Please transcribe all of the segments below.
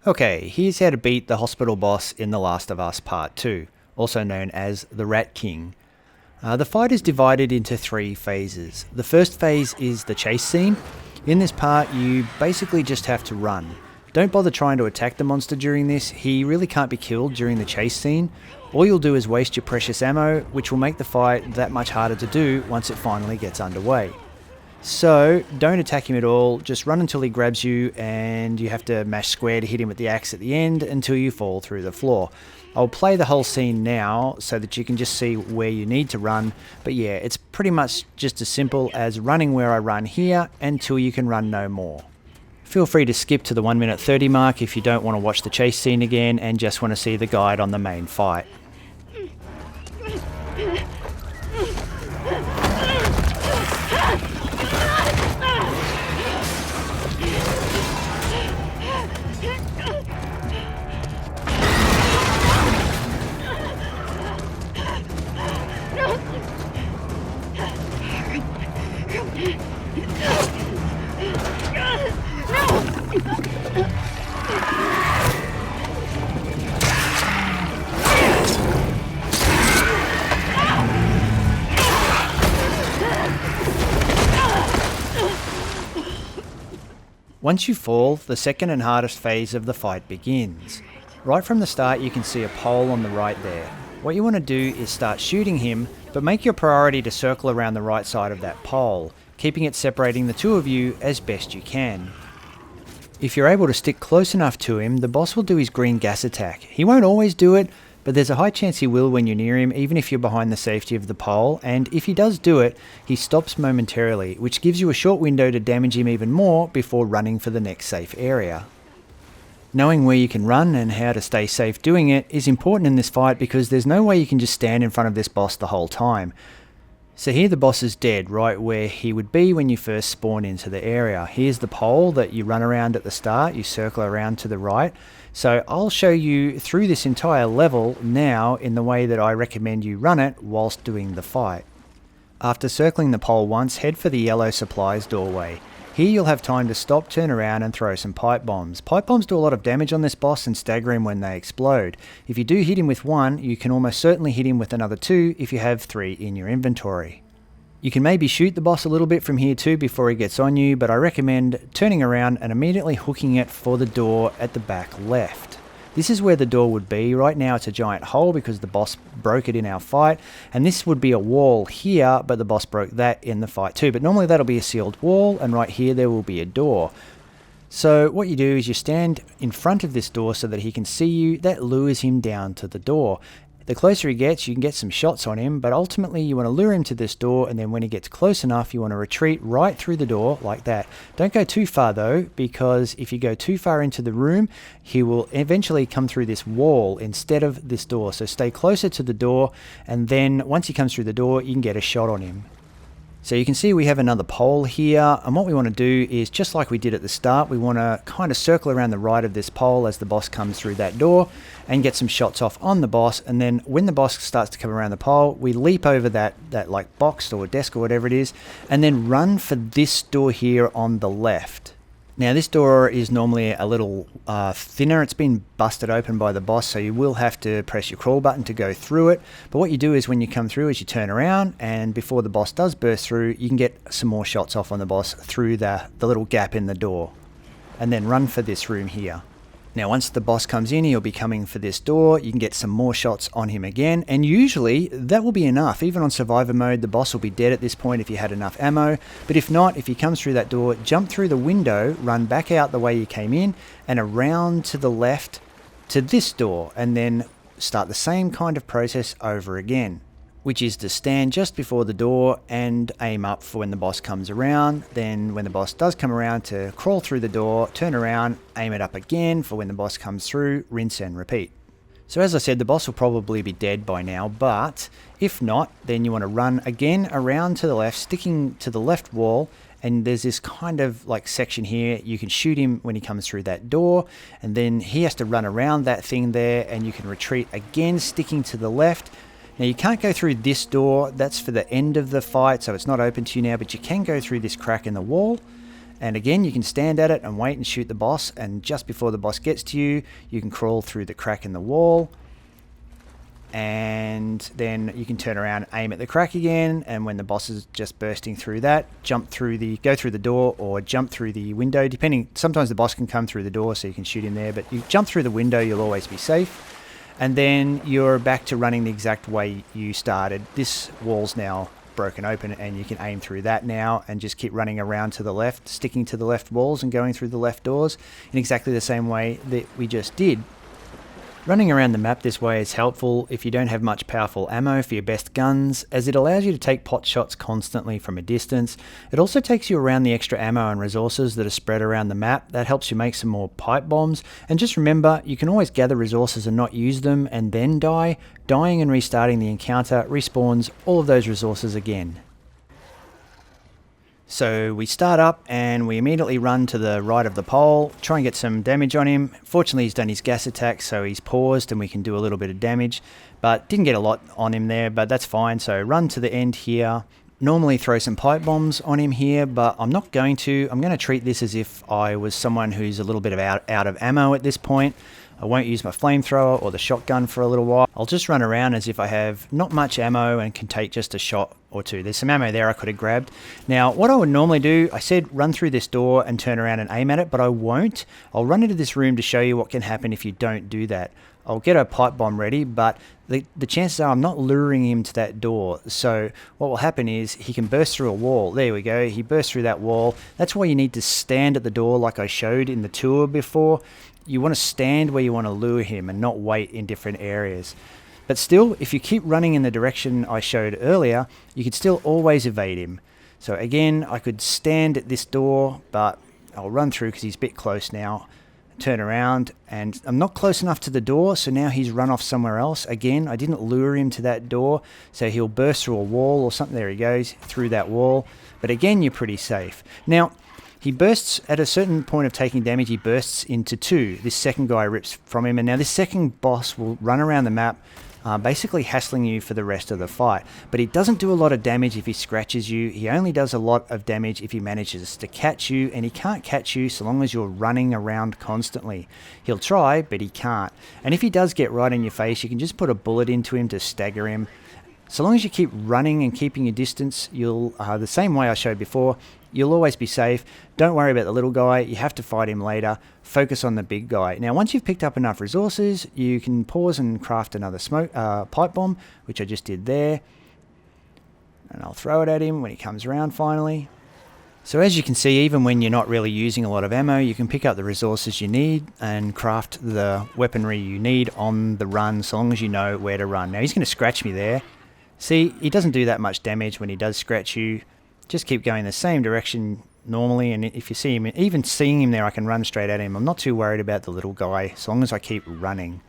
Okay, here's how to beat the hospital boss in The Last of Us Part 2, also known as the Rat King. The fight is divided into 3 phases. The first phase is the chase scene. In this part, you basically just have to run. Don't bother trying to attack the monster during this, he really can't be killed during the chase scene. All you'll do is waste your precious ammo, which will make the fight that much harder to do once it finally gets underway. So, don't attack him at all, just run until he grabs you and you have to mash square to hit him with the axe at the end until you fall through the floor. I'll play the whole scene now so that you can just see where you need to run, but yeah, it's pretty much just as simple as running where I run here until you can run no more. Feel free to skip to the 1 minute 30 mark if you don't want to watch the chase scene again and just want to see the guide on the main fight. Once you fall, the second and hardest phase of the fight begins. Right from the start you can see a pole on the right there. What you want to do is start shooting him, but make your priority to circle around the right side of that pole, keeping it separating the two of you as best you can. If you're able to stick close enough to him, the boss will do his green gas attack. He won't always do it, but there's a high chance he will when you're near him, even if you're behind the safety of the pole, and if he does do it, he stops momentarily, which gives you a short window to damage him even more before running for the next safe area. Knowing where you can run and how to stay safe doing it is important in this fight because there's no way you can just stand in front of this boss the whole time. So here the boss is dead, right where he would be when you first spawn into the area. Here's the pole that you run around at the start, you circle around to the right. So I'll show you through this entire level now in the way that I recommend you run it whilst doing the fight. After circling the pole once, head for the yellow supplies doorway. Here you'll have time to stop, turn around and throw some pipe bombs. Pipe bombs do a lot of damage on this boss and stagger him when they explode. If you do hit him with one, you can almost certainly hit him with another 2 if you have 3 in your inventory. You can maybe shoot the boss a little bit from here too before he gets on you, but I recommend turning around and immediately hooking it for the door at the back left. This is where the door would be. Right now it's a giant hole because the boss broke it in our fight, and this would be a wall here, but the boss broke that in the fight too. But normally that'll be a sealed wall, and right here there will be a door. So what you do is you stand in front of this door so that he can see you. That lures him down to the door. The closer he gets, you can get some shots on him, but ultimately you want to lure him to this door, and then when he gets close enough, you want to retreat right through the door like that. Don't go too far though, because if you go too far into the room, he will eventually come through this wall instead of this door. So stay closer to the door, and then once he comes through the door, you can get a shot on him. So you can see we have another pole here, and what we want to do is, just like we did at the start, we want to kind of circle around the right of this pole as the boss comes through that door and get some shots off on the boss, and then when the boss starts to come around the pole, we leap over that like box or desk or whatever it is, and then run for this door here on the left. Now this door is normally a little thinner. It's been busted open by the boss, so you will have to press your crawl button to go through it. But what you do is when you come through is you turn around, and before the boss does burst through, you can get some more shots off on the boss through the little gap in the door. And then run for this room here. Now once the boss comes in, he'll be coming for this door. You can get some more shots on him again, and usually that will be enough. Even on survivor mode, the boss will be dead at this point if you had enough ammo. But if not, if he comes through that door, jump through the window, run back out the way you came in, and around to the left to this door, and then start the same kind of process over again, which is to stand just before the door and aim up for when the boss comes around. Then when the boss does come around, to crawl through the door, turn around, aim it up again for when the boss comes through, rinse and repeat. So as I said, the boss will probably be dead by now, but if not, then you want to run again around to the left, sticking to the left wall, and there's this kind of like section here. You can shoot him when he comes through that door, and then he has to run around that thing there, and you can retreat again, sticking to the left. Now you can't go through this door, that's for the end of the fight, so it's not open to you now, but you can go through this crack in the wall. And again, you can stand at it and wait and shoot the boss, and just before the boss gets to you, you can crawl through the crack in the wall, and then you can turn around, aim at the crack again, and when the boss is just bursting through that, go through the door or jump through the window, depending. Sometimes the boss can come through the door, so you can shoot him there, but you jump through the window, you'll always be safe. And then you're back to running the exact way you started. This wall's now broken open, and you can aim through that now and just keep running around to the left, sticking to the left walls and going through the left doors in exactly the same way that we just did. Running around the map this way is helpful if you don't have much powerful ammo for your best guns, as it allows you to take pot shots constantly from a distance. It also takes you around the extra ammo and resources that are spread around the map. That helps you make some more pipe bombs. And just remember, you can always gather resources and not use them and then die. Dying and restarting the encounter respawns all of those resources again. So we start up and we immediately run to the right of the pole, try and get some damage on him. Fortunately, he's done his gas attack, so he's paused and we can do a little bit of damage, but didn't get a lot on him there, but that's fine. So run to the end here. Normally throw some pipe bombs on him here, but I'm not going to. I'm going to treat this as if I was someone who's a little bit out of ammo at this point. I won't use my flamethrower or the shotgun for a little while. I'll just run around as if I have not much ammo and can take just a shot or two. There's some ammo there I could have grabbed. Now, what I would normally do, I said run through this door and turn around and aim at it, but I won't. I'll run into this room to show you what can happen if you don't do that. I'll get a pipe bomb ready, but the chances are I'm not luring him to that door. So what will happen is he can burst through a wall. There we go. He burst through that wall. That's why you need to stand at the door like I showed in the tour before. You want to stand where you want to lure him and not wait in different areas. But still, if you keep running in the direction I showed earlier, you can still always evade him. So again, I could stand at this door, but I'll run through because he's a bit close now. Turn around, and I'm not close enough to the door, so now he's run off somewhere else. Again, I didn't lure him to that door, so he'll burst through a wall or something. There he goes, through that wall. But again, you're pretty safe. Now, he bursts at a certain point of taking damage. He bursts into two. This second guy rips from him, and now this second boss will run around the map, basically hassling you for the rest of the fight. But he doesn't do a lot of damage if he scratches you. He only does a lot of damage if he manages to catch you, and he can't catch you so long as you're running around constantly. He'll try, but he can't. And if he does get right in your face, you can just put a bullet into him to stagger him. So long as you keep running and keeping your distance, you'll, the same way I showed before, you'll always be safe. Don't worry about the little guy. You have to fight him later. Focus on the big guy. Now, once you've picked up enough resources, you can pause and craft another pipe bomb, which I just did there. And I'll throw it at him when he comes around finally. So as you can see, even when you're not really using a lot of ammo, you can pick up the resources you need and craft the weaponry you need on the run, so long as you know where to run. Now, he's going to scratch me there. See, he doesn't do that much damage when he does scratch you. Just keep going the same direction normally, and if you see him, even seeing him there, I can run straight at him. I'm not too worried about the little guy, so long as I keep running.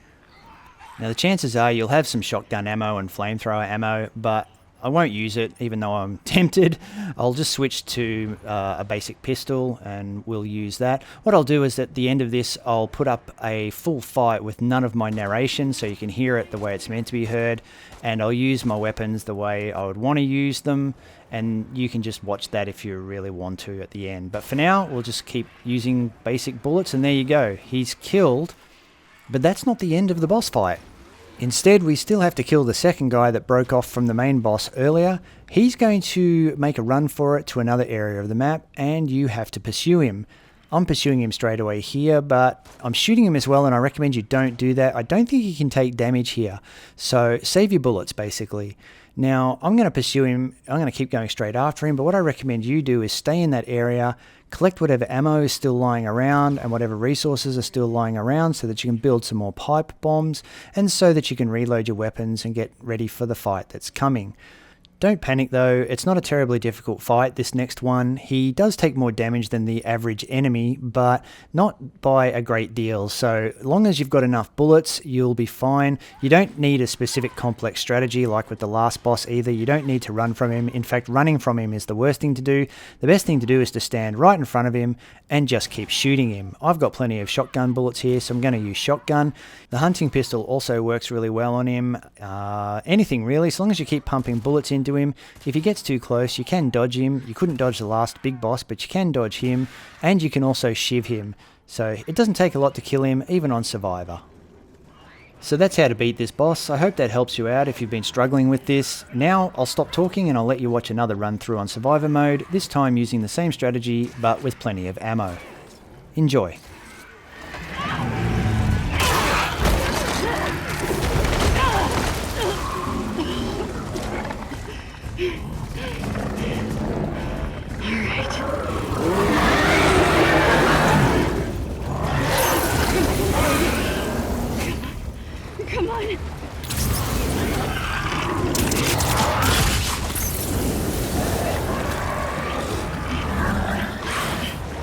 Now, the chances are you'll have some shotgun ammo and flamethrower ammo, but I won't use it, even though I'm tempted. I'll just switch to a basic pistol, and we'll use that. What I'll do is at the end of this, I'll put up a full fight with none of my narration, so you can hear it the way it's meant to be heard, and I'll use my weapons the way I would want to use them, and you can just watch that if you really want to at the end. But for now, we'll just keep using basic bullets, and there you go. He's killed, but that's not the end of the boss fight. Instead, we still have to kill the second guy that broke off from the main boss earlier. He's going to make a run for it to another area of the map, and you have to pursue him. I'm pursuing him straight away here, but I'm shooting him as well, and I recommend you don't do that. I don't think he can take damage here, so save your bullets, basically. Now, I'm going to pursue him. I'm going to keep going straight after him, but what I recommend you do is stay in that area, collect whatever ammo is still lying around and whatever resources are still lying around so that you can build some more pipe bombs and so that you can reload your weapons and get ready for the fight that's coming. Don't panic though, it's not a terribly difficult fight, this next one. He does take more damage than the average enemy, but not by a great deal. So long as you've got enough bullets, you'll be fine. You don't need a specific complex strategy like with the last boss either. You don't need to run from him. In fact, running from him is the worst thing to do. The best thing to do is to stand right in front of him and just keep shooting him. I've got plenty of shotgun bullets here, so I'm going to use shotgun. The hunting pistol also works really well on him. Anything really, as long as you keep pumping bullets into into him. If he gets too close, you can dodge him. You couldn't dodge the last big boss, but you can dodge him, and you can also shiv him. So it doesn't take a lot to kill him, even on Survivor. So that's how to beat this boss. I hope that helps you out if you've been struggling with this. Now I'll stop talking and I'll let you watch another run through on Survivor mode, this time using the same strategy but with plenty of ammo. Enjoy. Come on.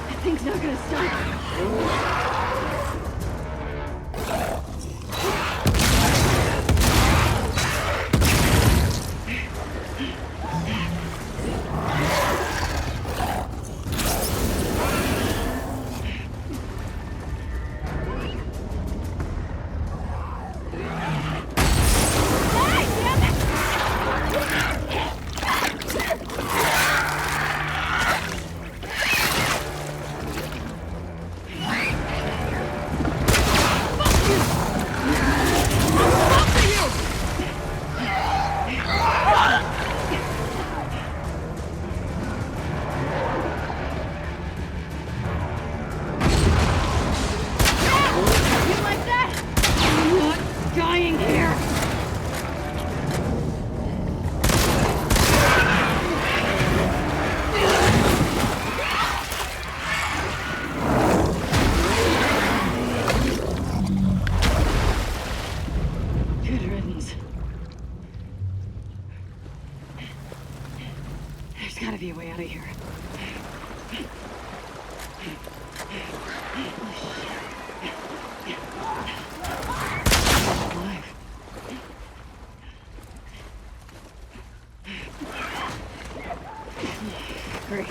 That thing's not gonna stop. Dying here! Good riddance. There's gotta be a way out of here. Great.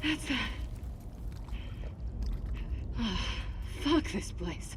That's that. Oh, fuck this place.